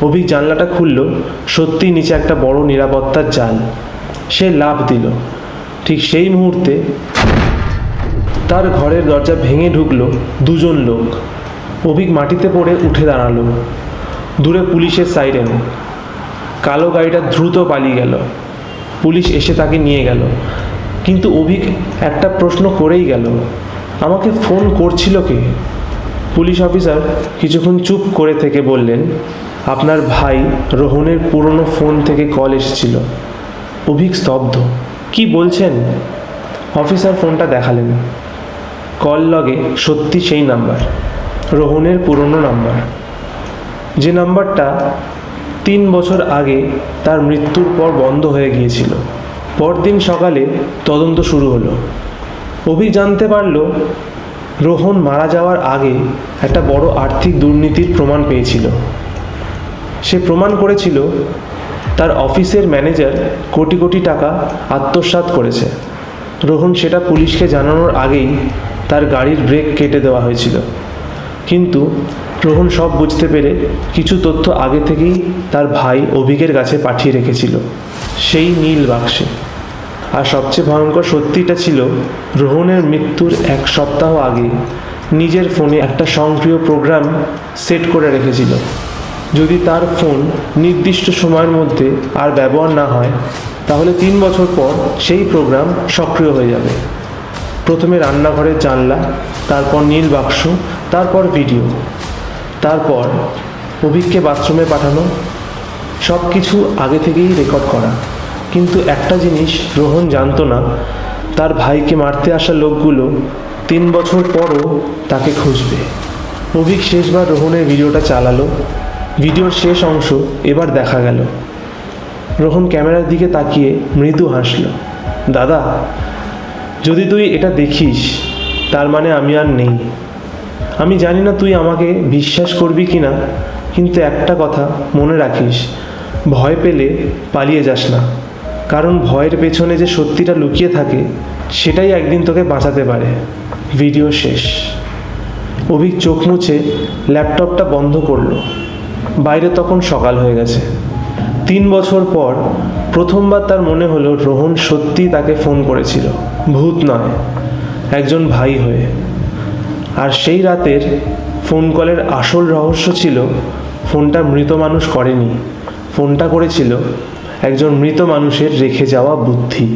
অভিক জানলাটা খুলল, সত্যিই নিচে একটা বড় নিরাপত্তার জাল। সে লাফ দিল। ঠিক সেই মুহূর্তে তার ঘরের দরজা ভেঙে ঢুকলো দুজন লোক। অভিক মাটিতে পড়ে উঠে দাঁড়ালো। দূরে পুলিশের সাইরেন। কালো গাড়িটা দ্রুত পালিয়ে গেল। পুলিশ এসে তাকে নিয়ে গেল। কিন্তু অভিক একটা প্রশ্ন করেই গেল, আমাকে ফোন করছিল কে? পুলিশ অফিসার কিছুক্ষণ চুপ করে থেকে বললেন, আপনার ভাই রোহনের পুরনো ফোন থেকে কল এসেছিল। অভিক স্তব্ধ। কি বলছেন? অফিসার ফোনটা দেখালেন। কল লগে সত্যি সেই নাম্বার, রোহনের পুরনো নাম্বার, যে নাম্বারটা 3 বছর আগে তার মৃত্যুর পর বন্ধ হয়ে গিয়েছিল। পরদিন সকালে তদন্ত শুরু হলো। অভিক জানতে পারল রোহন মারা যাওয়ার আগে একটা বড় আর্থিক দুর্নীতির প্রমাণ পেয়েছিল। সে প্রমাণ করেছিল তার অফিসের ম্যানেজার কোটি কোটি টাকা আত্মসাৎ করেছে। রোহন সেটা পুলিশকে জানানোর আগেই তার গাড়ির ব্রেক কেটে দেওয়া হয়েছিল। কিন্তু রোহন সব বুঝতে পেরে কিছু তথ্য আগে থেকেই তার ভাই অভিকের কাছে পাঠিয়ে রেখেছিল, সেই নীল বাক্সে। আর সবচেয়ে ভয়ঙ্কর সত্যিটা ছিল, রোহনের মৃত্যুর 1 সপ্তাহ আগে নিজের ফোনে একটা সক্রিয় প্রোগ্রাম সেট করে রেখেছিল। যদি তার ফোন নির্দিষ্ট সময়ের মধ্যে আর ব্যবহার না হয়, তাহলে 3 বছর পর সেই প্রোগ্রাম সক্রিয় হয়ে যাবে। প্রথমে রান্নাঘরের জানলা, তারপর নীল বাক্স, তারপর ভিডিও, তারপর অভিককে বাথরুমে পাঠানো। সব কিছু আগে থেকেই রেকর্ড করা। কিন্তু একটা জিনিস রোহন জানতো না, তার ভাইকে মারতে আসা লোকগুলো 3 বছর পরও তাকে খুঁজবে। অভিক শেষবার রোহনের ভিডিওটা চালালো। ভিডিওর শেষ অংশ এবার দেখা গেল। রোহন ক্যামেরার দিকে তাকিয়ে মৃদু হাসল। দাদা, যদি তুই এটা দেখিস, তার মানে আমি আর নেই। আমি জানি না তুই আমাকে বিশ্বাস করবি কি না, কিন্তু একটা কথা মনে রাখিস, ভয় পেলে পালিয়ে যাস না। কারণ ভয়ের পেছনে যে সত্যিটা লুকিয়ে থাকে, সেটাই একদিন তোকে বাঁচাতে পারে। ভিডিও শেষ। অভিক চোখ মুছে ল্যাপটপটা বন্ধ করলো। বাইরে তখন সকাল হয়ে গেছে। 3 বছর পর প্রথমবার তার মনে হলো রোহন সত্যিই তাকে ফোন করেছিল, ভূত নয়, একজন ভাই হয়ে। আর সেই রাতের ফোন কলের আসল রহস্য ছিল, ফোনটা মৃত মানুষ করেনি, ফোনটা করেছিল একজন মৃত মানুষের রেখে যাওয়া বুদ্ধি।